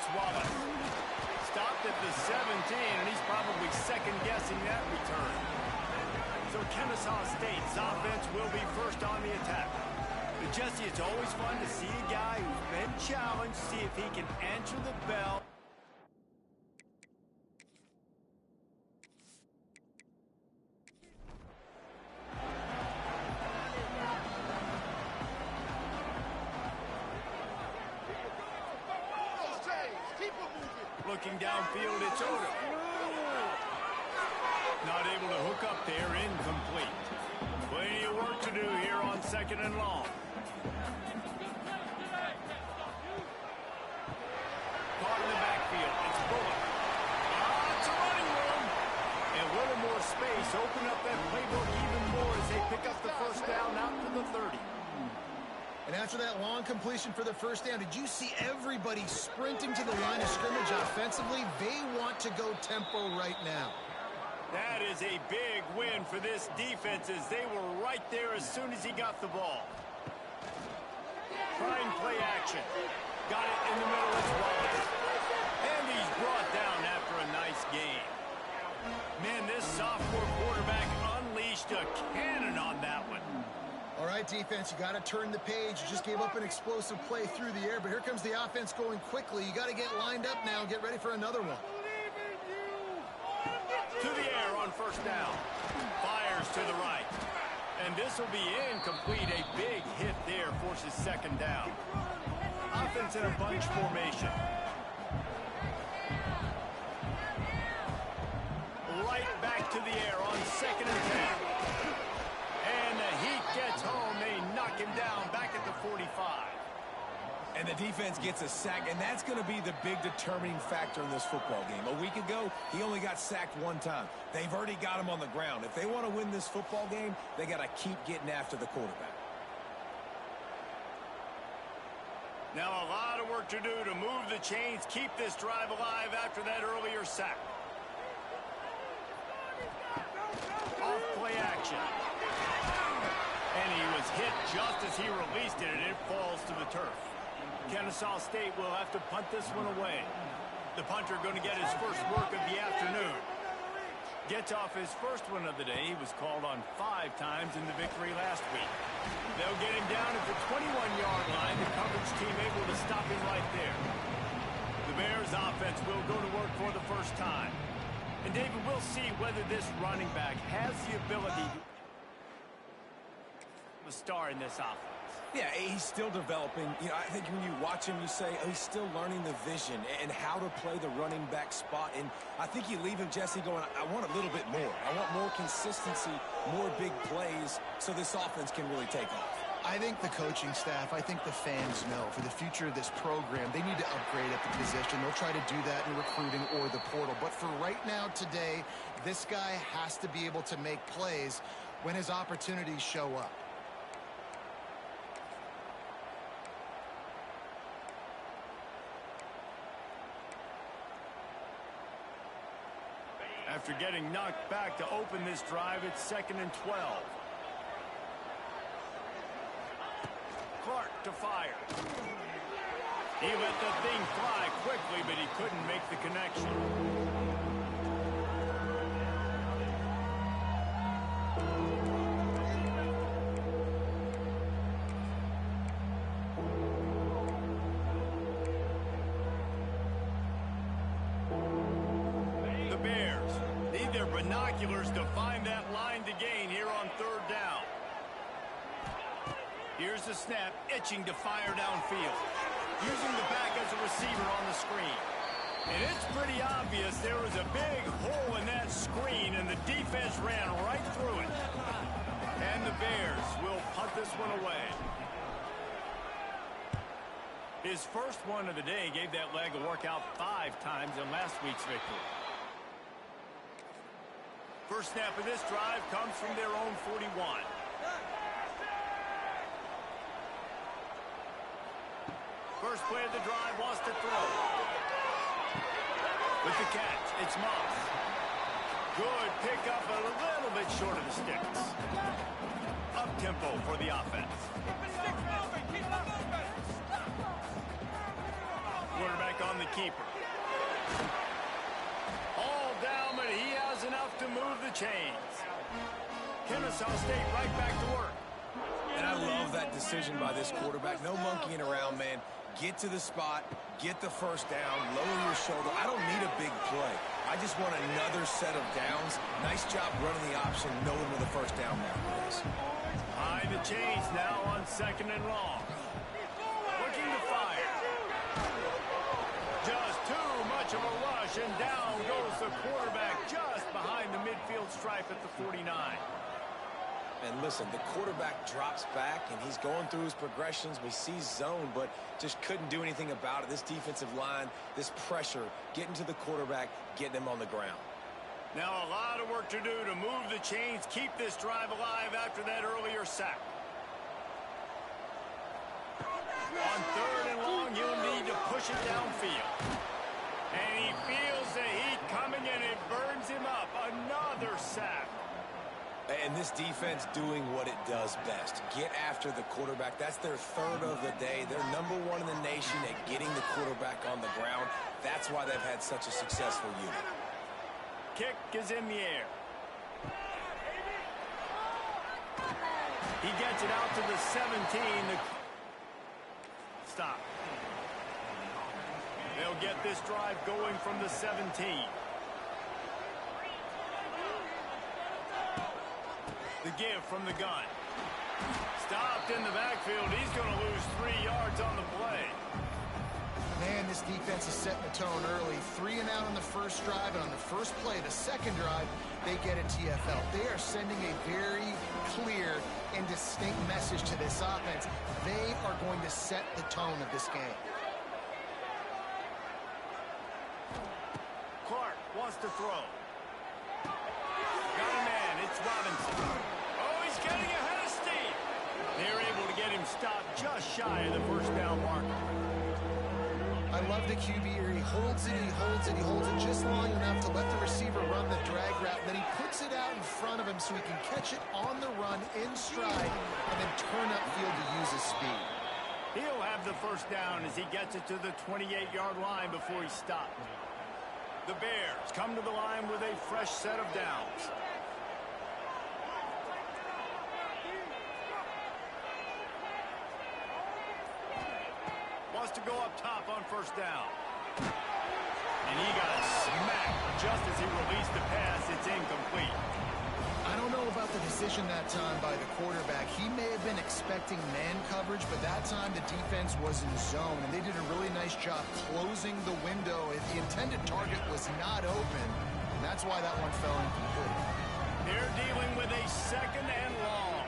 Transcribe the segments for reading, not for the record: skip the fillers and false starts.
it's Wallace. Stopped at the 17, and he's probably second-guessing that return. So Kennesaw State's offense will be first on the attack. But Jesse, it's always fun to see a guy who's been challenged, see if he can answer the bell. Looking downfield, it's Odom. Not able to hook up there, incomplete. Plenty of work to do here on 2nd and long. Caught in the backfield, it's Bullock. It's a running room. And a little more space, open up that playbook even more as they pick up the first down out to the 30. And after that long completion for the first down, did you see everybody sprinting to the line of scrimmage offensively? They want to go tempo right now. That is a big win for this defense as they were right there as soon as he got the ball. Trying play action. Got it in the middle as well. And he's brought down after a nice game. Man, this sophomore quarterback unleashed a cannon on that one. All right, defense, you got to turn the page. You just gave up an explosive play through the air, but here comes the offense going quickly. You got to get lined up now and get ready for another one. To the air on first down. Fires to the right. And this will be incomplete. A big hit there forces 2nd down. Offense in a bunch formation. Right back to the air on 2nd and 10. And the heat gets home. They knock him down back at the 45. And the defense gets a sack, and that's going to be the big determining factor in this football game. A week ago, he only got sacked one time. They've already got him on the ground. If they want to win this football game, they got to keep getting after the quarterback. Now a lot of work to do to move the chains, keep this drive alive after that earlier sack. Off play action. And he was hit just as he released it, and it falls to the turf. Kennesaw State will have to punt this one away. The punter going to get his first work of the afternoon. Gets off his first one of the day. He was called on 5 times in the victory last week. They'll get him down at the 21-yard line. The coverage team able to stop him right there. The Bears offense will go to work for the first time. And David, we'll see whether this running back has the ability to a star in this offense. Yeah, he's still developing. You know, I think when you watch him, you say, oh, he's still learning the vision and how to play the running back spot. And I think you leave him, Jesse, going, I want a little bit more. I want more consistency, more big plays so this offense can really take off. I think the coaching staff, I think the fans know for the future of this program, they need to upgrade at the position. They'll try to do that in recruiting or the portal. But for right now, today, this guy has to be able to make plays when his opportunities show up. After getting knocked back to open this drive, it's 2nd and 12. Clark to fire. He let the thing fly quickly, but he couldn't make the connection. The Bears need their binoculars to find that line to gain here on 3rd down. Here's the snap, itching to fire downfield. Using the back as a receiver on the screen. And it's pretty obvious there was a big hole in that screen, and the defense ran right through it. And the Bears will punt this one away. His first one of the day gave that leg a workout 5 times in last week's victory. First snap of this drive comes from their own 41. First play of the drive, wants to throw. With the catch, it's Moss. Good pickup, a little bit short of the sticks. Up-tempo for the offense. Quarterback on the keeper. All down, but he has enough to move the chains. Kennesaw State right back to work. And I love that decision by this quarterback. No monkeying around, man. Get to the spot, get the first down, lower your shoulder. I don't need a big play. I just want another set of downs. Nice job running the option, knowing where the first down marker is. Behind the chains now on 2nd and long. Looking to fire. Just too much of a rush, and down goes the quarterback just behind the midfield stripe at the 49. And listen, the quarterback drops back, and he's going through his progressions. We see zone, but just couldn't do anything about it. This defensive line, this pressure, getting to the quarterback, getting him on the ground. Now a lot of work to do to move the chains, keep this drive alive after that earlier sack. On 3rd and long, he'll need to push it downfield. And he feels the heat coming, and it burns him up. Another sack. And this defense doing what it does best. Get after the quarterback. That's their 3rd of the day. They're #1 in the nation at getting the quarterback on the ground. That's why they've had such a successful unit. Kick is in the air. He gets it out to the 17. Stop. They'll get this drive going from the 17. The give from the gun. Stopped in the backfield. He's going to lose 3 yards on the play. Man, this defense is setting the tone early. 3 and out on the first drive, and on the first play, the second drive, they get a TFL. They are sending a very clear and distinct message to this offense. They are going to set the tone of this game. Clark wants to throw. Got a man. It's Robinson. Oh, he's getting ahead of steam. They're able to get him stopped just shy of the first down marker. I love the QB here. He holds it, he holds it, he holds it just long enough to let the receiver run the drag route. Then he puts it out in front of him so he can catch it on the run in stride and then turn upfield to use his speed. He'll have the first down as he gets it to the 28-yard line before he stopped. The Bears come to the line with a fresh set of downs. Wants to go up top on first down. And he got smacked just as he released the pass. It's incomplete. I don't know about the decision that time by the quarterback. He may have been expecting man coverage, but that time the defense was in zone, and they did a really nice job closing the window. If the intended target was not open, and that's why that one fell incomplete. They're dealing with a 2nd and long.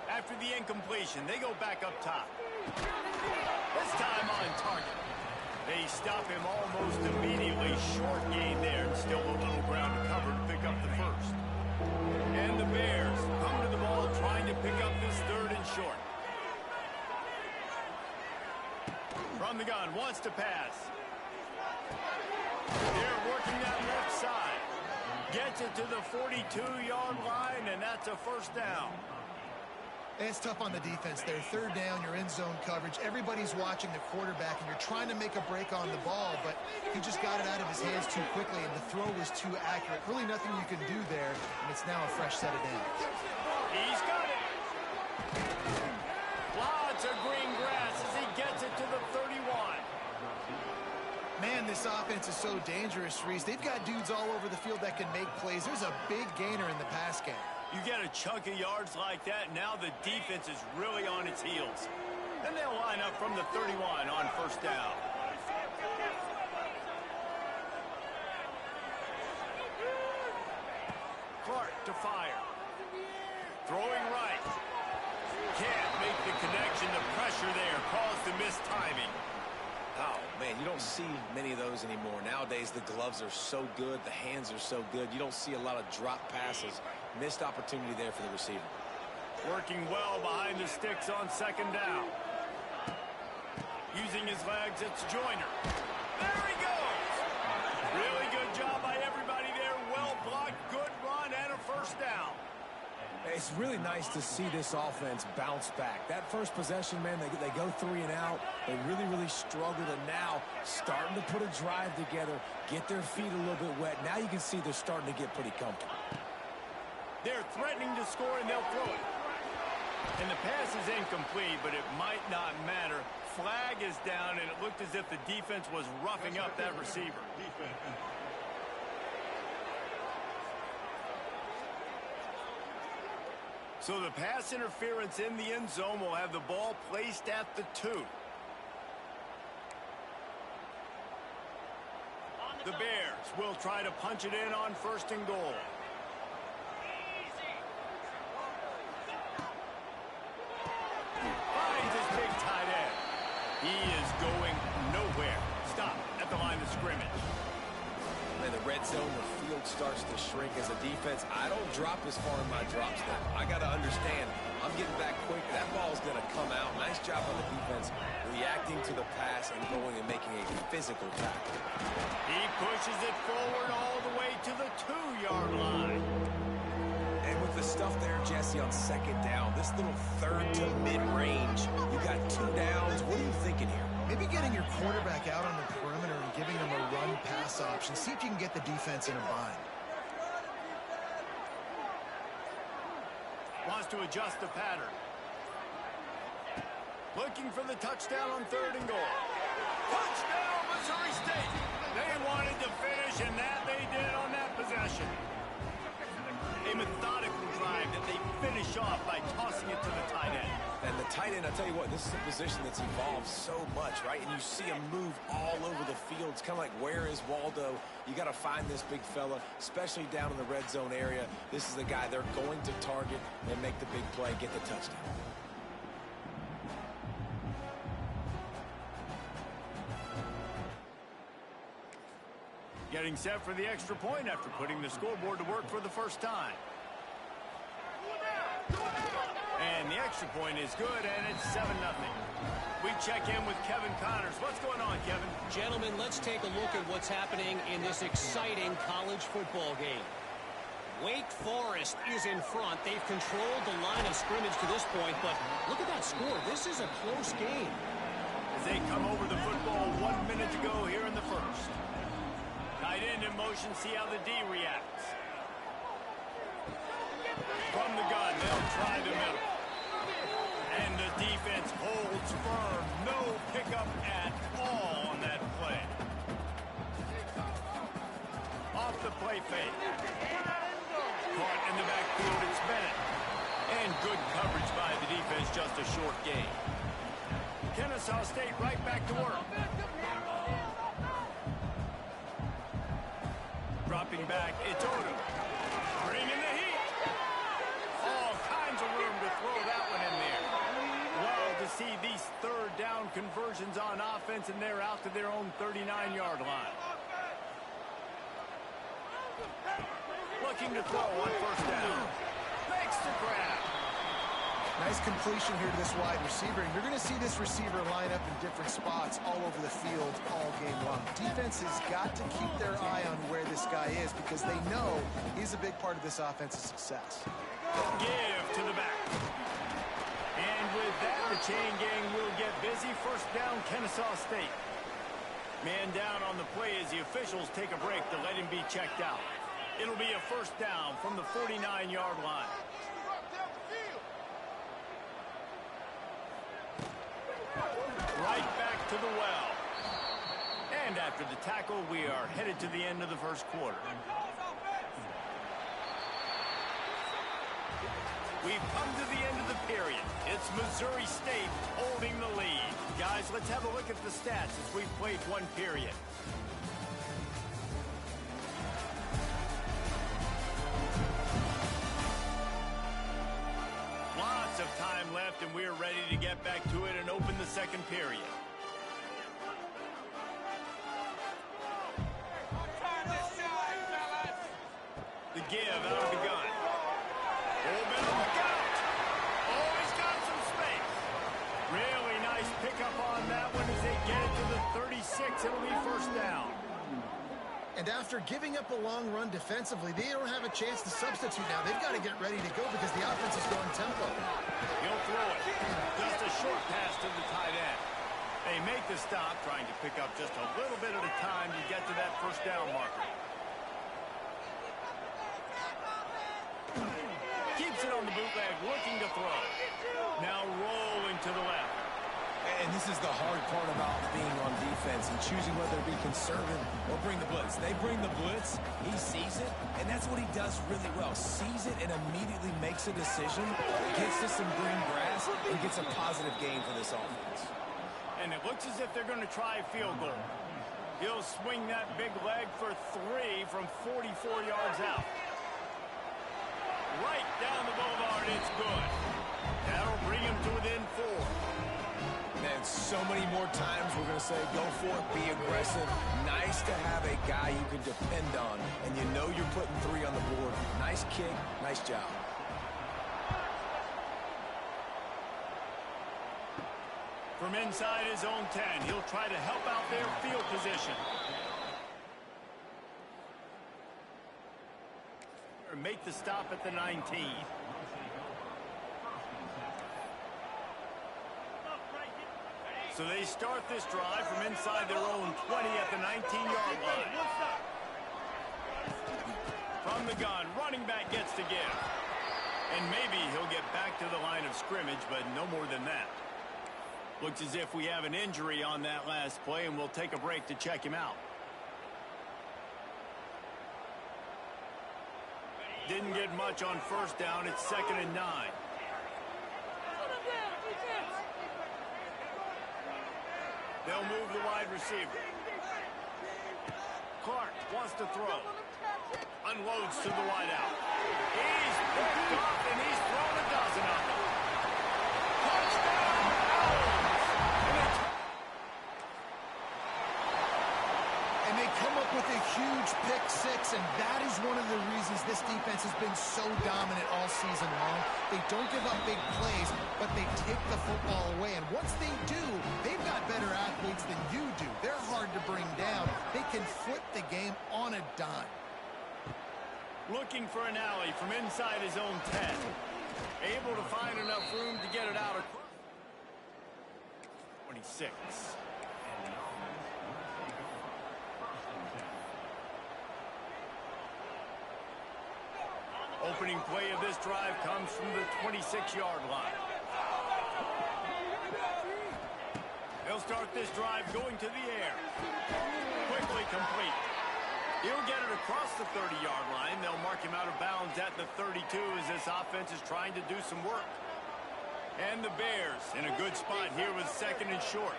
After the incompletion, they go back up top. This time on target. They stop him almost immediately. Short gain there, and still a little ground to cover to pick up the first. And the Bears come to the ball trying to pick up this 3rd and short. From the gun, wants to pass. They're working that left side. Gets it to the 42-yard line, and that's a first down. It's tough on the defense there. 3rd down, you're in zone coverage. Everybody's watching the quarterback, and you're trying to make a break on the ball, but he just got it out of his hands too quickly, and the throw was too accurate. Really nothing you can do there, and it's now a fresh set of downs. He's got it. Lots of green grass as he gets it to the 31. Man, this offense is so dangerous, Reese. They've got dudes all over the field that can make plays. There's a big gainer in the pass game. You get a chunk of yards like that, now the defense is really on its heels. Then they'll line up from the 31 on first down. Clark to fire. Throwing right. Can't make the connection. The pressure there caused the missed timing. Oh, man, you don't see many of those anymore. Nowadays, the gloves are so good, the hands are so good. You don't see a lot of drop passes. Missed opportunity there for the receiver. Working well behind the sticks on 2nd down. Using his legs, it's Joyner. There he goes! Really good job by everybody there. Well blocked, good run, and a first down. It's It's really nice to see this offense bounce back. That first possession, man, they go 3 and out. They really struggled, and now starting to put a drive together, get their feet a little bit wet. Now you can see they're starting to get pretty comfortable. They're threatening to score, and they'll throw it. And the pass is incomplete, but it might not matter. Flag is down, and it looked as if the defense was roughing up that receiver. So the pass interference in the end zone will have the ball placed at the 2. The Bears will try to punch it in on 1st and goal. Finds his big tight end. He is going nowhere. Stop at the line of scrimmage. In the red zone, the field starts to shrink as a defense. I don't drop as far in my drop step. I got to understand, I'm getting back quick. That ball's going to come out. Nice job on the defense reacting to the pass and going and making a physical tackle. He pushes it forward all the way to the 2-yard line. And with the stuff there, Jesse, on 2nd down, this little 3rd to mid-range, you got 2 downs. What are you thinking here? Maybe getting your quarterback out on the perimeter and giving him a run-pass option. See if you can get the defense in a bind. Wants to adjust the pattern. Looking for the touchdown on 3rd and goal. Touchdown, Missouri State! They wanted to finish, and that they did on that possession. A methodical drive that they finish off by tossing it to the tight end. And the tight end, I tell you what, this is a position that's evolved so much, right? And you see him move all over the field. It's kind of like, where is Waldo? You got to find this big fella, especially down in the red zone area. This is the guy they're going to target and make the big play, get the touchdown. Getting set for the extra point after putting the scoreboard to work for the first time. And the extra point is good, and it's 7-0. We check in with Kevin Connors. What's going on, Kevin? Gentlemen, let's take a look at what's happening in this exciting college football game. Wake Forest is in front. They've controlled the line of scrimmage to this point, but look at that score. This is a close game. As they come over the football 1 minute to go here in the first. Tight end in motion, see how the D reacts. From the gun, they'll try the middle. And the defense holds firm. No pickup at all on that play. Off the play fake. Caught in the backfield, it's Bennett. And good coverage by the defense, just a short gain. Kennesaw State right back to work. Dropping back, it's Odom. Bringing the heat. All kinds of room to throw that one in there. Love to see these 3rd down conversions on offense, and they're out to their own 39-yard line. Looking to throw on 1st down. Makes the grab. Nice completion here to this wide receiver. And you're going to see this receiver line up in different spots all over the field all game long. Defense has got to keep their eye on where this guy is because they know he's a big part of this offense's success. Give to the back. And with that, the chain gang will get busy. 1st down, Kennesaw State. Man down on the play as the officials take a break to let him be checked out. It'll be a 1st down from the 49-yard line. Right back to the well. And after the tackle, we are headed to the end of the first quarter. We've come to the end of the period. It's Missouri State holding the lead. Guys, let's have a look at the stats as we've played 1 period. Lots of time left, and we're ready to get back to it and open the 2nd period. The give out of the gun. Holman, look out! Oh, he's got some space. Really nice pickup on that one as they get it to the 36. It'll be 1st down. And after giving up a long run defensively, they don't have a chance to substitute now. They've got to get ready to go because the offense is going tempo. He'll throw it. Just a short pass to the tight end. They make the stop, trying to pick up just a little bit at a time to get to that first down marker. Keeps it on the bootleg, looking to throw. Now rolling to the left. And this is the hard part about being on defense and choosing whether to be conservative or bring the blitz. They bring the blitz, he sees it, and that's what he does really well. Sees it and immediately makes a decision, gets to some green grass, and gets a positive gain for this offense. And it looks as if they're going to try a field goal. He'll swing that big leg for 3 from 44 yards out. Right down the boulevard, it's good. That'll bring him to within 4. Man, so many more times we're going to say go for it, be aggressive. Nice to have a guy you can depend on, and you know you're putting 3 on the board. Nice kick, nice job. From inside his own 10, he'll try to help out their field position. Or make the stop at the 19. So they start this drive from inside their own 20 at the 19-yard line. From the gun, running back gets to give. And maybe he'll get back to the line of scrimmage, but no more than that. Looks as if we have an injury on that last play, and we'll take a break to check him out. Didn't get much on first down. It's 2nd and 9. They'll move the wide receiver. Clark wants to throw. Unloads to the wideout. He's picked off, and he's thrown a dozen of them. Touchdown, Browns! And they come up with a huge pick 6, and that is one of the reasons this defense has been so dominant all season long. They don't give up big plays, but they take the football away. And once they do, they've got better athletes than you do. They're hard to bring down. They can flip the game on a dime. Looking for an alley from inside his own 10. Able to find enough room to get it out across 26. Opening play of this drive comes from the 26-yard line. They'll start this drive going to the air. Quickly complete. He'll get it across the 30-yard line. They'll mark him out of bounds at the 32 as this offense is trying to do some work. And the Bears in a good spot here with 2nd and short.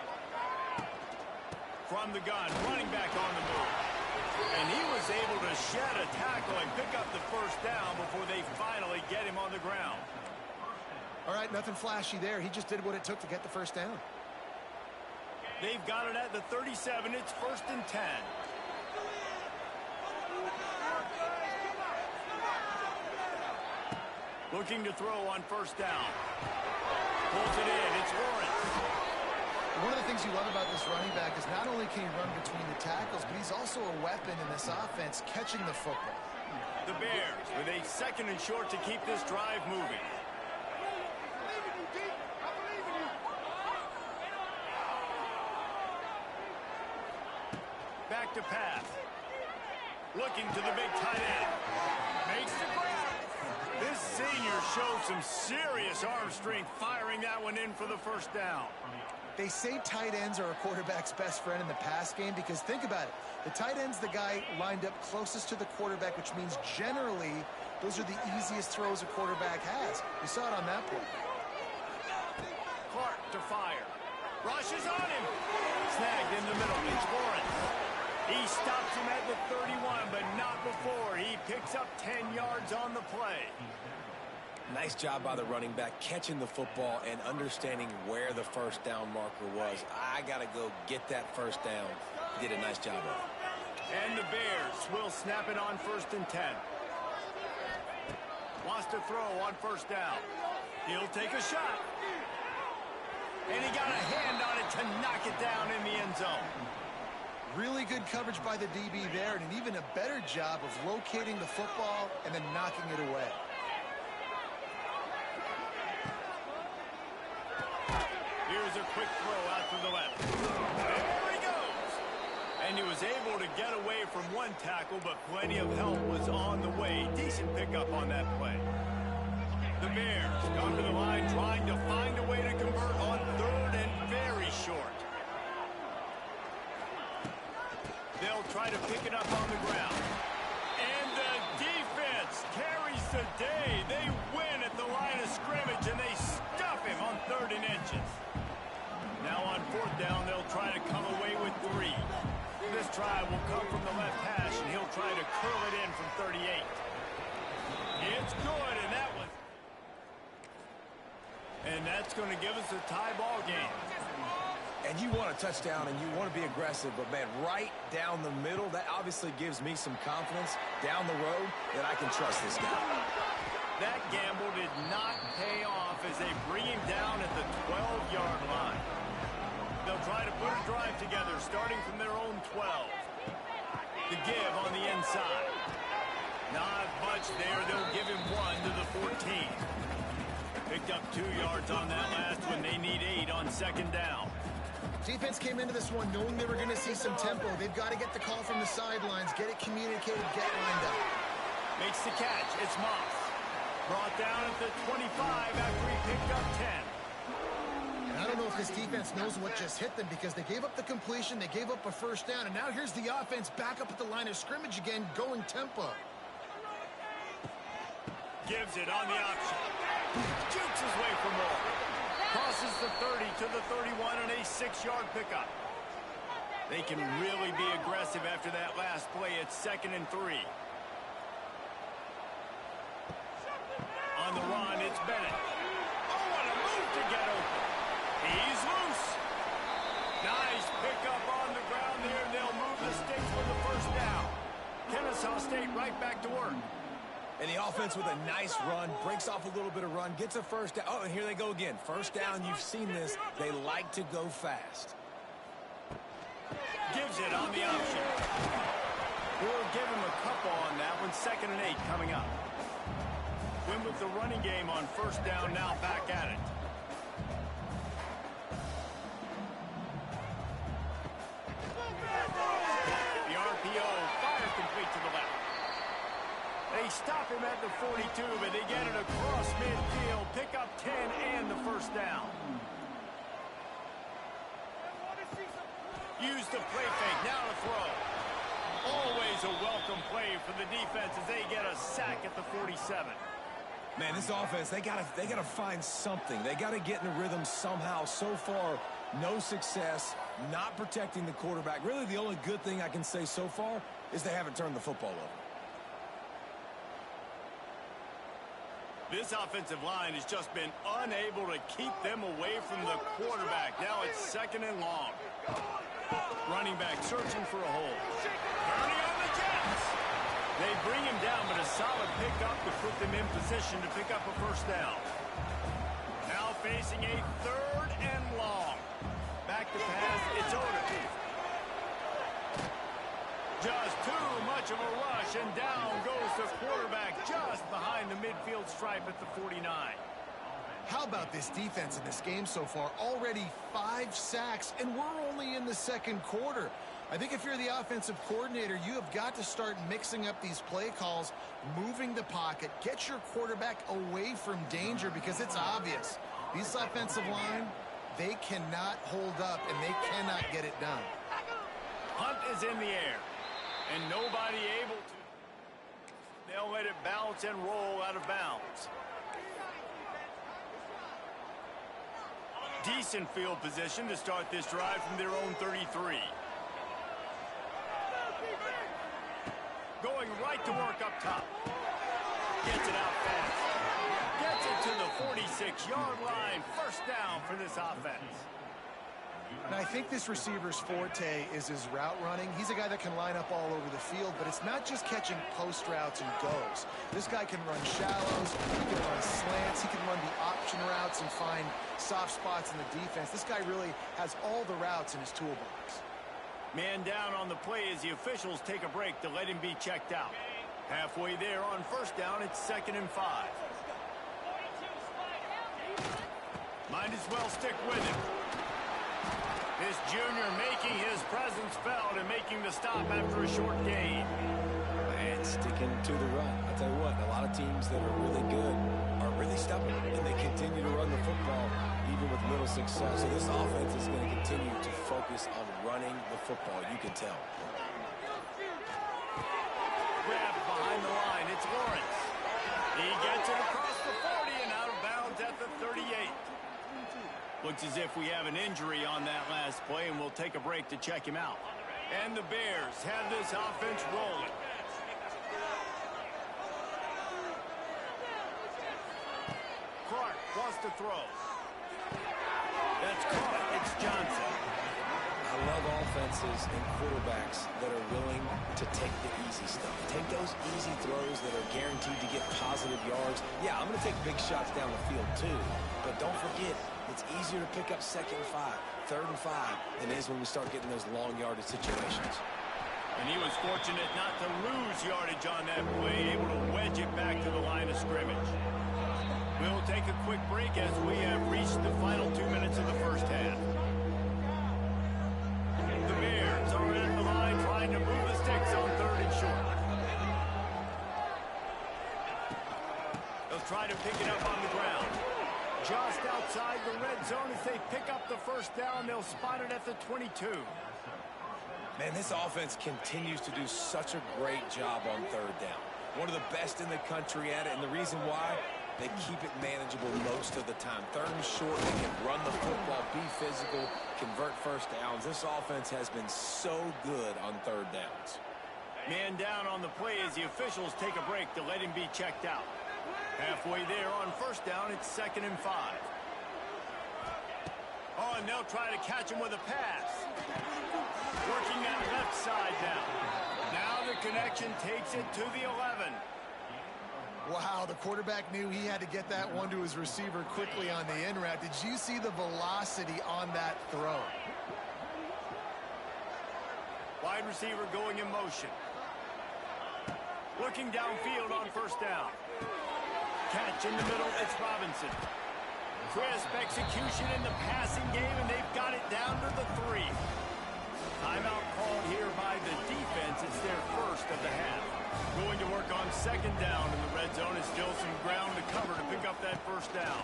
From the gun, running back on the move. And he was able to shed a tackle and pick up the first down before they finally get him on the ground. All right, nothing flashy there. He just did what it took to get the first down. They've got it at the 37. It's 1st and 10. Looking to throw on first down. Pulls it in. It's Lawrence. One of the things you love about this running back is not only can he run between the tackles, but he's also a weapon in this offense, catching the football. The Bears with a 2nd and short to keep this drive moving. Back to pass. Looking to the big tight end. Makes the grab. This senior showed some serious arm strength firing that one in for the first down. They say tight ends are a quarterback's best friend in the pass game because think about it. The tight end's the guy lined up closest to the quarterback, which means generally those are the easiest throws a quarterback has. You saw it on that play. Clark to fire. Rushes on him. Snagged in the middle. It's Lawrence. He stops him at the 31, but not before. He picks up 10 yards on the play. Nice job by the running back, catching the football and understanding where the first down marker was. I got to go get that first down. Did a nice job of it. And the Bears will snap it on 1st and 10. Wants to throw on first down. He'll take a shot. And he got a hand on it to knock it down in the end zone. Really good coverage by the DB there, and an even a better job of locating the football and then knocking it away. Here's a quick throw out to the left. There he goes! And he was able to get away from one tackle, but plenty of help was on the way. Decent pickup on that play. The Bears come to the line trying to find a way to convert on third and very short. They'll try to pick it up on the ground. And the defense carries the day. They win at the line of scrimmage, and they stuff him on 3rd and inches. Now on 4th down, they'll try to come away with 3. This try will come from the left hash, and he'll try to curl it in from 38. It's good, and that's going to give us a tie ball game. And you want a touchdown, and you want to be aggressive, but, man, right down the middle, that obviously gives me some confidence down the road that I can trust this guy. That gamble did not pay off as they bring him down at the 12-yard line. They'll try to put a drive together, starting from their own 12. The give on the inside. Not much there. They'll give him 1 to the 14. Picked up 2 yards on that last one. They need 8 on 2nd down. Defense came into this one knowing they were going to see some tempo. They've got to get the call from the sidelines, get it communicated, get lined up. Makes the catch. It's Moss. Brought down at the 25 after he picked up 10. And I don't know if this defense knows what just hit them because they gave up the completion, they gave up a 1st down, and now here's the offense back up at the line of scrimmage again, going tempo. Gives it on the option. Jukes his way for more. Crosses the 30 to the 31 on a 6-yard pickup. They can really be aggressive after that last play. It's 2nd and 3. On the run, it's Bennett. Oh, what a move to get open. He's loose. Nice pickup on the ground there. They'll move the sticks for the 1st down. Kennesaw State right back to work. And the offense with a nice run, breaks off a little bit of run, gets a 1st down. Oh, and here they go again. 1st down, you've seen this. They like to go fast. Gives it on the option. We'll give him a couple on that one. 2nd and 8 coming up. Win with the running game on 1st down, now back at it. The RPO, fire complete to the left. They stop him at the 42, but they get it across midfield, pick up 10 and the 1st down. Use the play fake, now to throw. Always a welcome play for the defense as they get a sack at the 47. Man, this offense, they gotta find something. They gotta get in a rhythm somehow. So far, no success, not protecting the quarterback. Really, the only good thing I can say so far is they haven't turned the football over. This offensive line has just been unable to keep them away from the quarterback. Now it's 2nd and long. Running back searching for a hole. Turning on the Jets. They bring him down, but a solid pickup to put them in position to pick up a 1st down. Now facing a 3rd and long. Back to pass, it's Oda. Just too much of a rush, and down goes the quarterback just behind the midfield stripe at the 49. How about this defense in this game so far? Already 5 sacks, and we're only in the 2nd quarter. I think if you're the offensive coordinator, you have got to start mixing up these play calls, moving the pocket, get your quarterback away from danger because it's obvious. These offensive line, they cannot hold up, and they cannot get it done. Hunt is in the air. And nobody able to. They'll let it bounce and roll out of bounds. Decent field position to start this drive from their own 33. Going right to work up top. Gets it out fast. Gets it to the 46-yard line. 1st down for this offense. And I think this receiver's forte is his route running. He's a guy that can line up all over the field, but it's not just catching post routes and goes. This guy can run shallows, he can run slants, he can run the option routes and find soft spots in the defense. This guy really has all the routes in his toolbox. Man down on the play as the officials take a break to let him be checked out. Halfway there on first down, it's 2nd and 5. Might as well stick with him. This junior making his presence felt and making the stop after a short gain. And sticking to the run. I'll tell you what, a lot of teams that are really good are really stubborn, and they continue to run the football even with little success. So this offense is going to continue to focus on running the football. You can tell. Grab behind the line. It's Lawrence. He gets it across the 40 and out of bounds at the 38. Looks as if we have an injury on that last play, and we'll take a break to check him out. And the Bears have this offense rolling. Clark wants to throw. That's caught. It's Johnson. I love offenses and quarterbacks that are willing to take the easy stuff. Take those easy throws that are guaranteed to get positive yards. Yeah, I'm going to take big shots down the field too. But don't forget, it's easier to pick up 2nd and 5, 3rd and 5 than it is when we start getting those long yardage situations. And he was fortunate not to lose yardage on that play, able to wedge it back to the line of scrimmage. We'll take a quick break as we have reached the final 2 minutes of the first half. The Bears are at the line trying to move the sticks on 3rd and short. They'll try to pick it up on the ground. Just outside the red zone as they pick up the first down. They'll spot it at the 22. Man, this offense continues to do such a great job on 3rd down. One of the best in the country at it, and the reason why, they keep it manageable most of the time. 3rd and short, they can run the football, be physical, convert first downs. This offense has been so good on 3rd downs. Man down on the play as the officials take a break to let him be checked out. Halfway there on first down, it's 2nd and 5. Oh, and they'll try to catch him with a pass. Working that left side now. Now the connection takes it to the 11. Wow, the quarterback knew he had to get that one to his receiver quickly on the in route. Did you see the velocity on that throw? Wide receiver going in motion. Looking downfield on first down. Catch in the middle, it's Robinson. Crisp execution in the passing game, and they've got it down to the 3. Timeout called here by the defense. It's their first of the half. Going to work on 2nd down in the red zone. Is still some ground to cover to pick up that first down.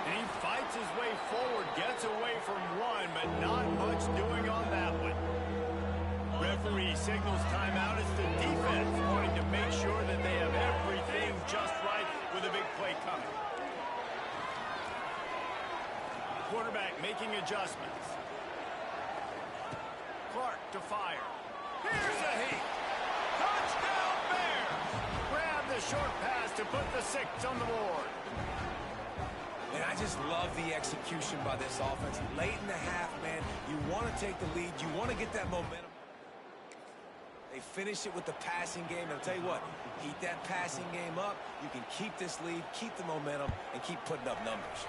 And he fights his way forward, gets away from one, but not much doing on that one. Referee signals timeout. It's the defense wanting to make sure that they have everything just right with a big play coming. Quarterback making adjustments. Clark to fire. Here's a heat. Touchdown Bears. Grab the short pass to put the 6 on the board. And I just love the execution by this offense. Late in the half, man, you want to take the lead. You want to get that momentum. They finish it with the passing game. I'll tell you what, heat that passing game up. You can keep this lead, keep the momentum, and keep putting up numbers.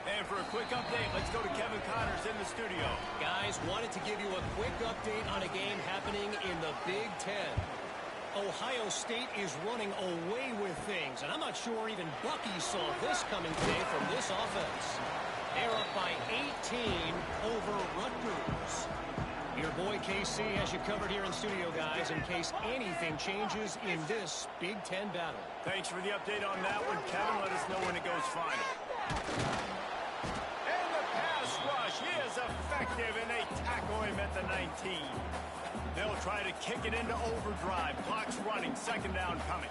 And for a quick update, let's go to Kevin Connors in the studio. Guys, wanted to give you a quick update on a game happening in the Big Ten. Ohio State is running away with things, and I'm not sure even Bucky saw this coming today from this offense. They're up by 18 over Rutgers. Your boy KC has you covered here in studio, guys, in case anything changes in this Big Ten battle. Thanks for the update on that one, Kevin. Let us know when it goes final. And the pass rush is effective, and they tackle him at the 19. They'll try to kick it into overdrive. Clock's running. 2nd down coming.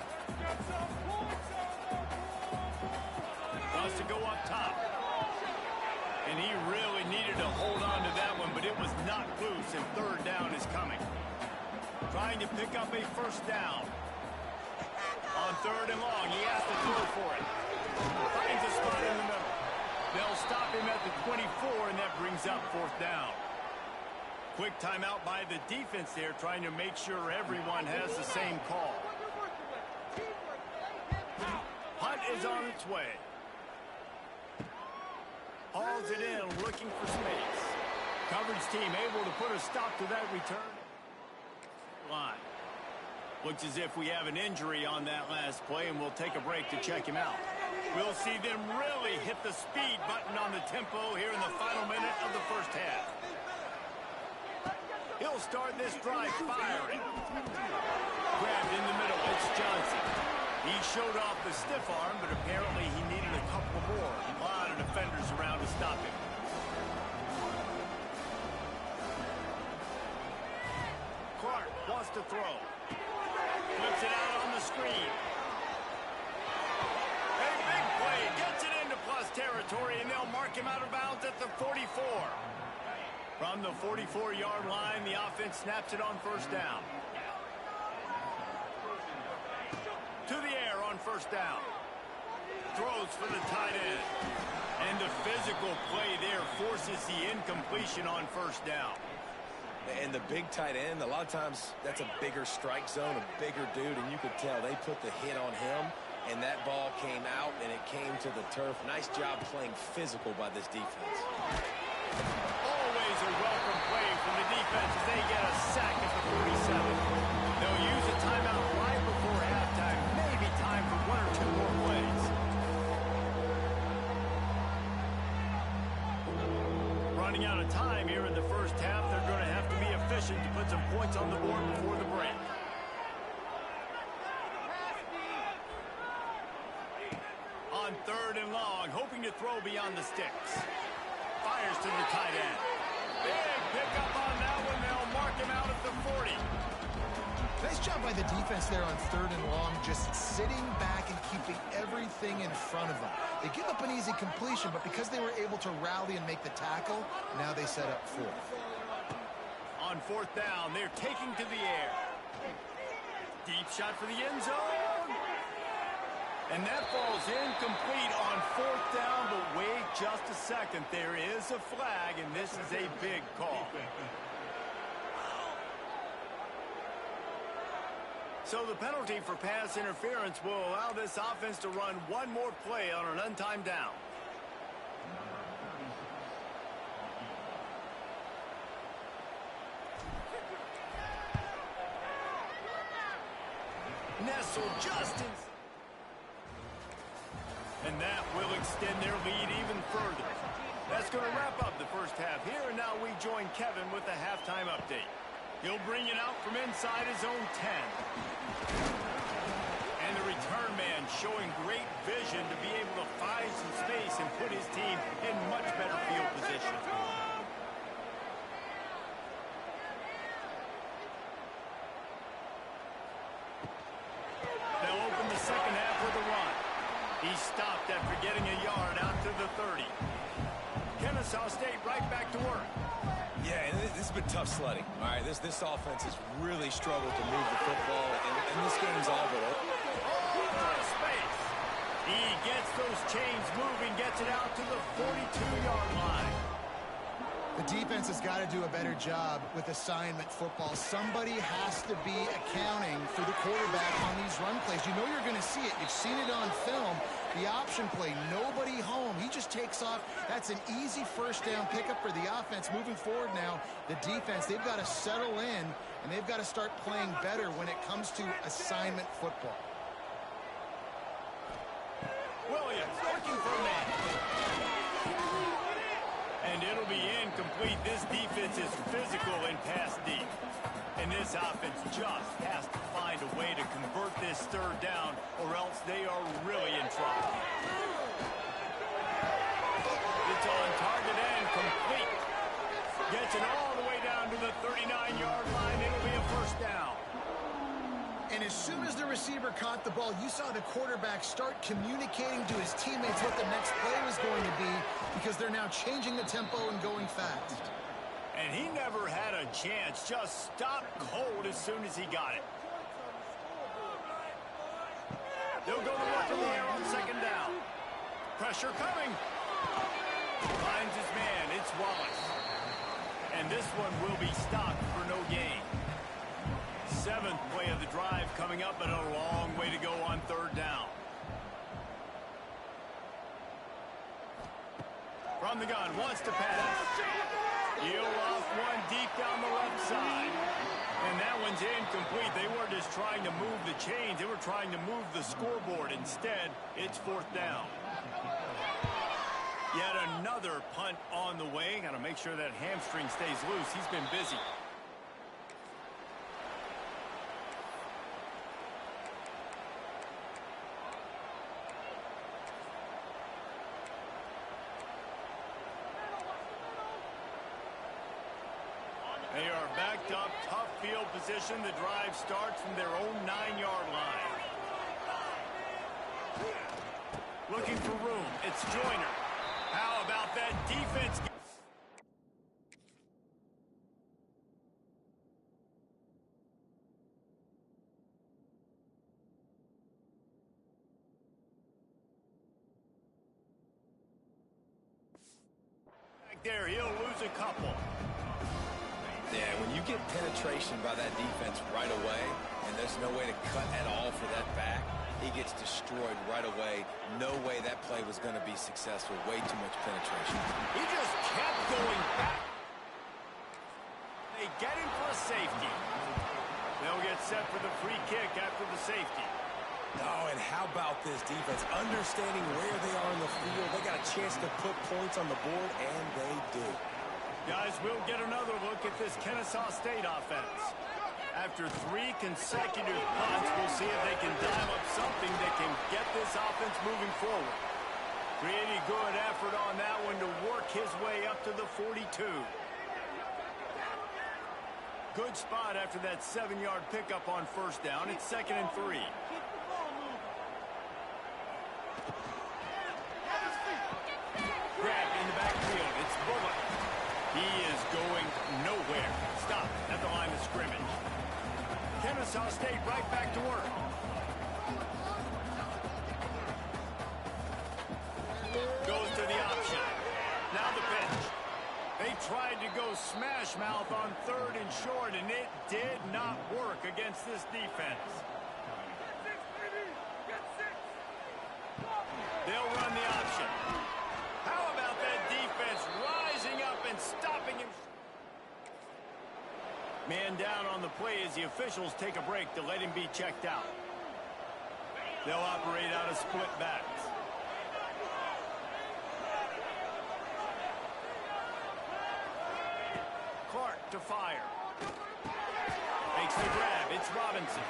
Wants to go up top. And he really needed to hold on to that one, but it was not loose, and 3rd down is coming. Trying to pick up a first down. On 3rd and long, he has to throw for it. Finds a spot in the middle. They'll stop him at the 24, and that brings up 4th down. Quick timeout by the defense there, trying to make sure everyone has the same call. Hunt is on its way. Hauls it in, looking for space. Coverage team able to put a stop to that return line. Looks as if we have an injury on that last play, and we'll take a break to check him out. We'll see them really hit the speed button on the tempo here in the final minute of the first half. He'll start this drive firing. Grabbed in the middle. It's Johnson. He showed off the stiff arm, but apparently he needed a couple more. A lot of defenders around to stop him. Clark wants to throw. Flips it out on the screen. A big play. Gets it into plus territory, and they'll mark him out of bounds at the 44. From the 44-yard line, the offense snaps it on first down. To the air on first down. Throws for the tight end. And the physical play there forces the incompletion on first down. And the big tight end, a lot of times that's a bigger strike zone, a bigger dude, and you could tell they put the hit on him, and that ball came out, and it came to the turf. Nice job playing physical by this defense. Always a welcome play from the defense as they get a sack at the 47. They'll use a timeout right before halftime. Maybe time for one or two more plays. Running out of time here in the first half. They're going to have to be efficient to put some points on the board before the break. On third and long, hoping to throw beyond the sticks. Fires to the tight end. Big pickup on that one. They'll mark him out at the 40. Nice job by the defense there on third and long, just sitting back and keeping everything in front of them. They give up an easy completion, but because they were able to rally and make the tackle, now they set up fourth. On fourth down, they're taking to the air. Deep shot for the end zone. And that falls incomplete on fourth down, but wait just a second. There is a flag, and this is a big call. So the penalty for pass interference will allow this offense to run one more play on an untimed down. Nestled just in. And that will extend their lead even further. That's going to wrap up the first half here, and now we join Kevin with the halftime update. He'll bring it out from inside his own 10. And the return man showing great vision to be able to find some space and put his team in much better field position. They'll open the second half with a run. He stopped after getting a yard out to the 30. Kennesaw State right back to work. Yeah, and this has been tough sledding. All right, this offense has really struggled to move the football, and this game's all but over. Oh, space. He gets those chains moving, gets it out to the 42-yard line. The defense has got to do a better job with assignment football. Somebody has to be accounting for the quarterback on these run plays. You know you're going to see it. You've seen it on film. The option play, nobody home. He just takes off. That's an easy first down pickup for the offense. Moving forward now, the defense, they've got to settle in, and they've got to start playing better when it comes to assignment football. Williams looking for a man. And it'll be incomplete. This defense is physical and pass deep. And this offense just has to find a way to convert this third down, or else they are really in trouble. It's on target and complete. Gets it all the way down to the 39-yard line. It'll be a first down. And as soon as the receiver caught the ball, you saw the quarterback start communicating to his teammates what the next play was going to be, because they're now changing the tempo and going fast. And he never had a chance, just stopped cold as soon as he got it. They'll go to work in the air on second down. Pressure coming. Finds his man, it's Wallace. And this one will be stopped for no gain. Seventh play of the drive coming up, but a long way to go on third down. From the gun, wants to pass. He'll off one deep down the left side. And that one's incomplete. They weren't just trying to move the chains. They were trying to move the scoreboard. Instead, it's 4th down. Yet another punt on the way. Got to make sure that hamstring stays loose. He's been busy. They are backed up, tough field position. The drive starts from their own 9-yard line. Looking for room. It's Joyner. How about that defense? Back there, he'll lose a couple. Yeah, when you get penetration by that defense right away, and there's no way to cut at all for that back, he gets destroyed right away. No way that play was going to be successful. Way too much penetration. He just kept going back. They get him for a safety. They'll get set for the free kick after the safety. Oh, and how about this defense? Understanding where they are in the field. They got a chance to put points on the board, and they do. Guys, we'll get another look at this Kennesaw State offense. After 3 consecutive punts, we'll see if they can dial up something that can get this offense moving forward. Pretty good effort on that one to work his way up to the 42. Good spot after that 7-yard pickup on 1st down. It's 2nd and 3. Grab in the backfield. It's Bullock. He is going nowhere. Stop at the line of scrimmage. Kennesaw State right back to work. Goes to the option. Now the pitch. They tried to go smash mouth on 3rd and short, and it did not work against this defense. They'll run the option. How about that defense rising up and stopping him? Man down on the play as the officials take a break to let him be checked out. They'll operate out of split backs. Clark to fire. Makes the grab. It's Robinson.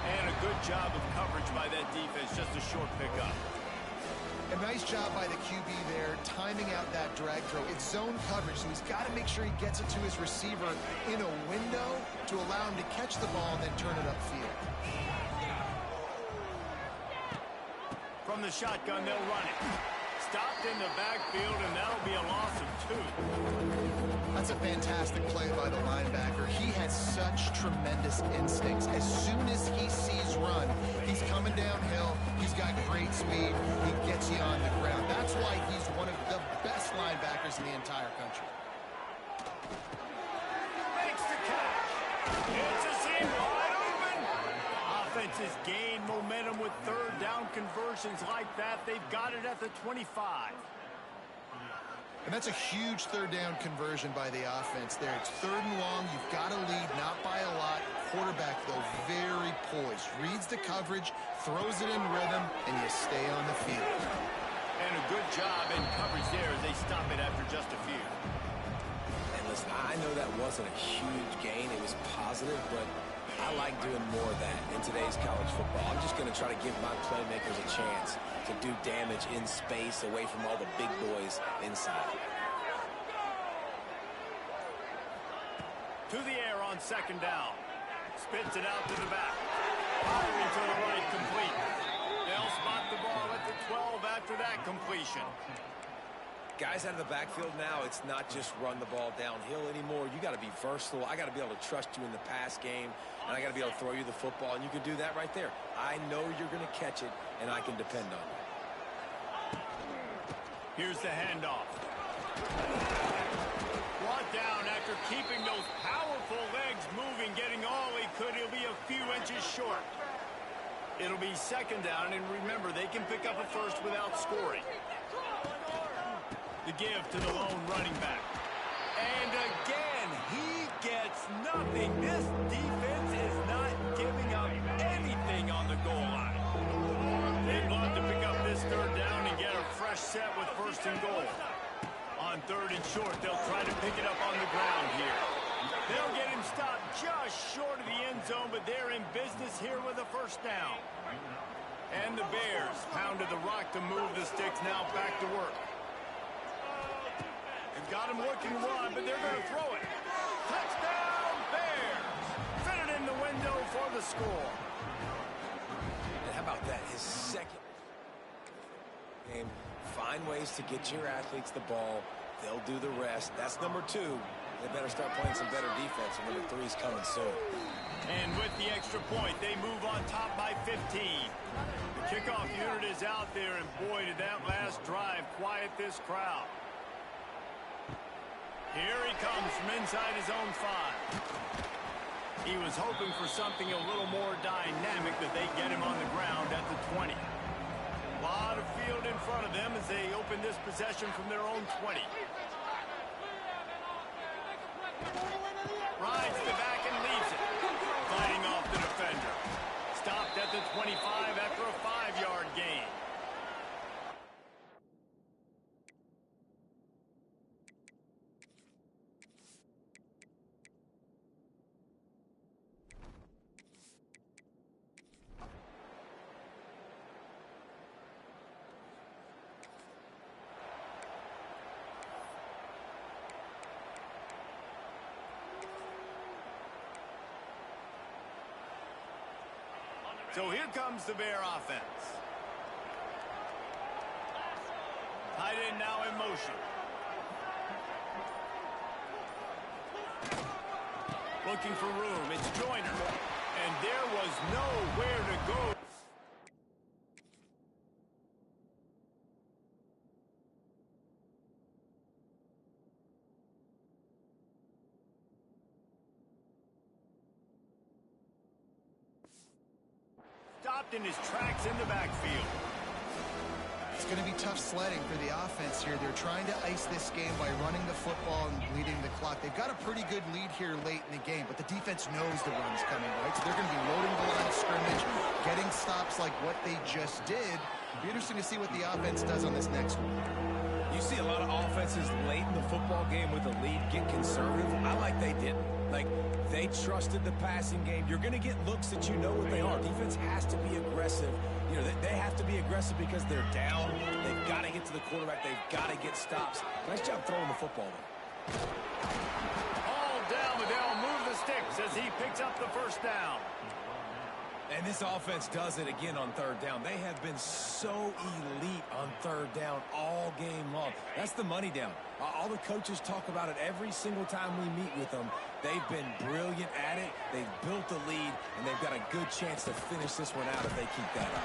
And a good job of coverage by that defense. Just a short pickup. A nice job by the QB there, timing out that drag throw. It's zone coverage, so he's got to make sure he gets it to his receiver in a window to allow him to catch the ball and then turn it upfield. From the shotgun, they'll run it. Stopped in the backfield, and that'll be a loss of 2. That's a fantastic play by the linebacker. He has such tremendous instincts. As soon as he sees run, he's coming downhill. He's got great speed. He gets you on the ground. That's why he's one of the best linebackers in the entire country. Makes the catch. It's a seam wide open. Offense has gained momentum with 3rd down conversions like that. They've got it at the 25. And that's a huge 3rd down conversion by the offense there. It's 3rd and long. You've got to lead, not by a lot. Quarterback, though, very poised. Reads the coverage, throws it in rhythm, and you stay on the field. And a good job in coverage there as they stop it after just a few. And listen, I know that wasn't a huge gain. It was positive, but I like doing more of that in today's college football. I'm just going to try to give my playmakers a chance to do damage in space away from all the big boys inside. To the air on 2nd down. Spits it out to the back. Firing to the right, complete. They'll spot the ball at the 12 after that completion. Guys out of the backfield now, it's not just run the ball downhill anymore. You got to be versatile. I got to be able to trust you in the pass game, and I got to be able to throw you the football, and you can do that right there. I know you're going to catch it, and I can depend on you. Here's the handoff. Brought down after keeping those powerful legs moving, getting all he could. He'll be a few inches short. It'll be 2nd down, and remember, they can pick up a first without scoring. The give to the lone running back. And again, he gets nothing. This defense is not giving up anything on the goal line. They'd love to pick up this third down and get a fresh set with first and goal. On third and short, they'll try to pick it up on the ground here. They'll get him stopped just short of the end zone, but they're in business here with a first down. And the Bears pounded the rock to move the sticks, now back to work. They've got him looking wide, but they're going to throw it. Touchdown, Bears! Fit it in the window for the score. And how about that? His second game. Find ways to get your athletes the ball. They'll do the rest. That's number 2. They better start playing some better defense, and number 3 is coming soon. And with the extra point, they move on top by 15. The kickoff unit is out there, and boy, did that last drive quiet this crowd. Here he comes from inside his own 5. He was hoping for something a little more dynamic, that they get him on the ground at the 20. A lot of field in front of them as they open this possession from their own 20. Rides the back and leaves it. Fighting off the defender. Stopped at the 25 after a 5-yard gain. So here comes the Bear offense. Tight end now in motion. Looking for room. It's Joyner. And there was nowhere to go. Stopped in his tracks in the backfield. It's going to be tough sledding for the offense here. They're trying to ice this game by running the football and bleeding the clock. They've got a pretty good lead here late in the game, but the defense knows the run's coming, right? So they're going to be loading the line of scrimmage, getting stops like what they just did. It'll be interesting to see what the offense does on this next one. You see a lot of offenses late in the football game with a lead get conservative. I like they didn't. Like, they trusted the passing game. You're going to get looks that you know what they are. Defense has to be aggressive. You know, they have to be aggressive because they're down. They've got to get to the quarterback. They've got to get stops. Nice job throwing the football, though. All down, but they'll move the sticks as he picks up the first down. And this offense does it again on third down. They have been so elite on third down all game long. That's the money down. All the coaches talk about it every single time we meet with them. They've been brilliant at it. They've built the lead, and they've got a good chance to finish this one out if they keep that up.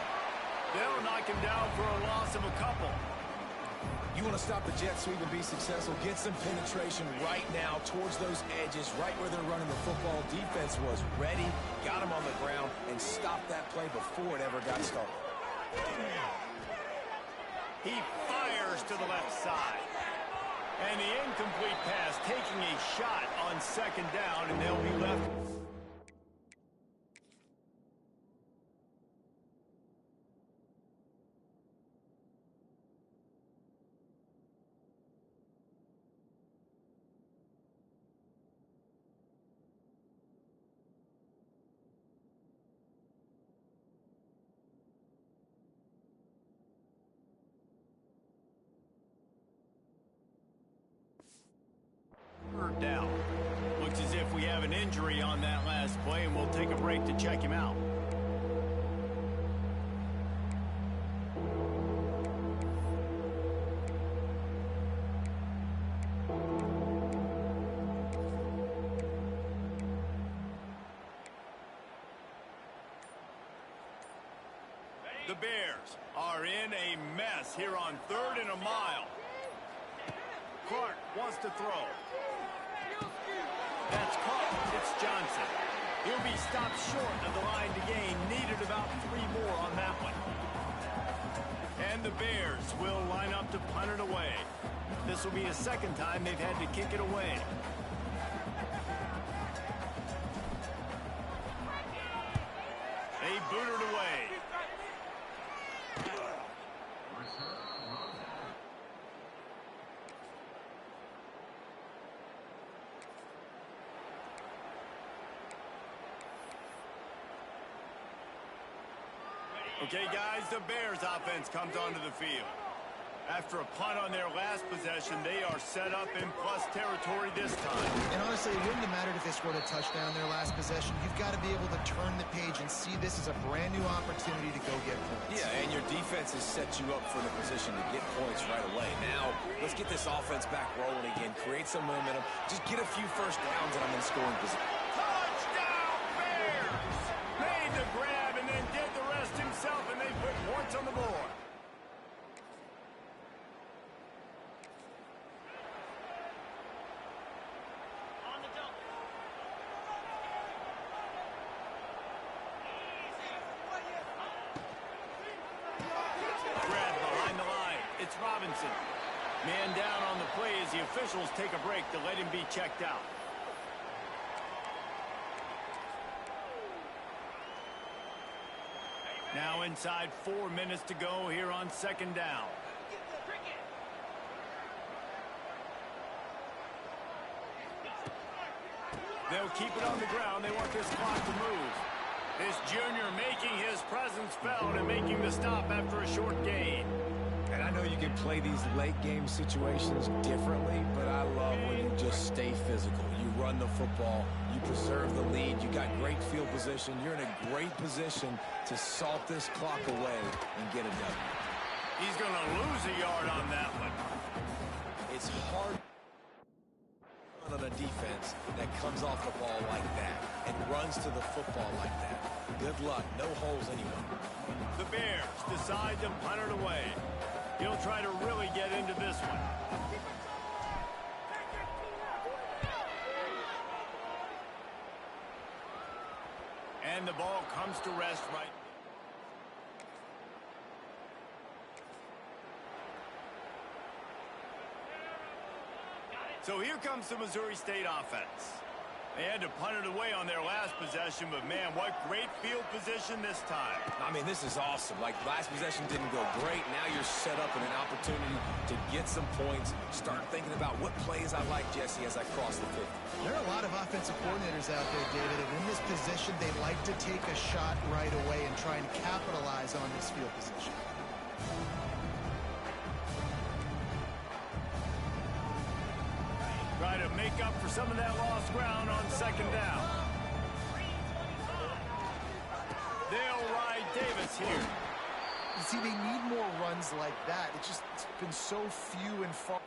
They'll knock him down for a loss of a couple. You want to stop the jet sweep and be successful, get some penetration right now towards those edges, right where they're running the football. Defense was ready, got him on the ground, and stopped that play before it ever got started. He fires to the left side. And the incomplete pass taking a shot on second down, and they'll be left. Down. Looks as if we have an injury on that last play, and we'll take a break to check him out. The Bears are in a mess here on 3rd and a mile. Clark wants to throw. That's caught. It's Johnson. He'll be stopped short of the line to gain. Needed about 3 more on that one. And the Bears will line up to punt it away. This will be a second time they've had to kick it away. They boot it away. Okay, guys, the Bears offense comes onto the field. After a punt on their last possession, they are set up in plus territory this time. And honestly, it wouldn't have mattered if they scored a touchdown their last possession. You've got to be able to turn the page and see this as a brand new opportunity to go get points. Yeah, and your defense has set you up for the position to get points right away. Now, let's get this offense back rolling again, create some momentum, just get a few first downs, and I'm in scoring position. Touchdown, Bears! Made the grab and then did the rest himself, and they put points on the board. Robinson. Man down on the play as the officials take a break to let him be checked out. Now inside 4 minutes to go here on second down. They'll keep it on the ground. They want this clock to move. This junior making his presence felt and making the stop after a short gain. And I know you can play these late-game situations differently, but I love when you just stay physical. You run the football, you preserve the lead, you got great field position. You're in a great position to salt this clock away and get a W. He's going to lose a yard on that one. It's hard on a defense that comes off the ball like that and runs to the football like that. Good luck. No holes anywhere. The Bears decide to punt it away. He'll try to really get into this one. And the ball comes to rest right. So here comes the Missouri State offense. They had to punt it away on their last possession, but man, what great field position this time. I mean, this is awesome. Like, last possession didn't go great. Now you're set up in an opportunity to get some points. Start thinking about what plays I like, Jesse, as I cross the 50. There are a lot of offensive coordinators out there, David, and in this position, they like to take a shot right away and try and capitalize on this field position. Try to make up for some of that lost ground on second down. They'll ride Davis here. You see, they need more runs like that. It's been so few and far.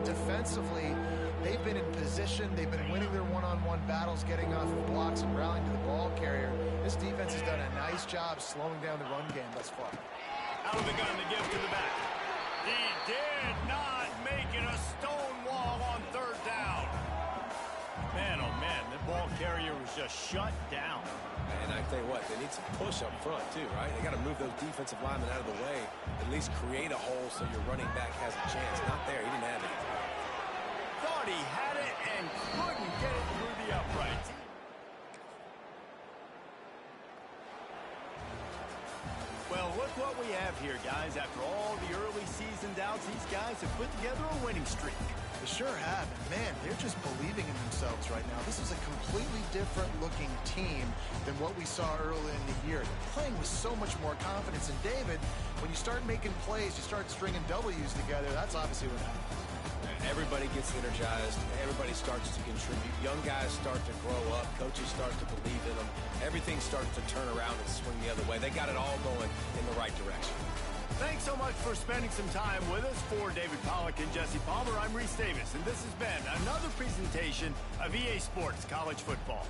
Defensively, they've been in position. They've been winning their one-on-one battles, getting off of blocks and rallying to the ball carrier. This defense has done a nice job slowing down the run game thus far. Out of the gun to give to the back. He did not make it a stone wall on third down. Man, oh man, the ball carrier was just shut down. And I tell you what, they need some push up front too, right? They got to move those defensive linemen out of the way, at least create a hole so your running back has a chance. Not there, he didn't have it. Thought he had it and couldn't get it through the uprights. Well, look what we have here, guys. After all the early season doubts, these guys have put together a winning streak. They sure have. Man, they're just believing in themselves right now. This is a completely different looking team than what we saw early in the year. They're playing with so much more confidence. And David, when you start making plays, you start stringing W's together, that's obviously what happens. Everybody gets energized. Everybody starts to contribute. Young guys start to grow up. Coaches start to believe in them. Everything starts to turn around and swing the other way. They got it all going in the right direction. Thanks so much for spending some time with us. For David Pollack and Jesse Palmer, I'm Reese Davis, and this has been another presentation of EA Sports College Football.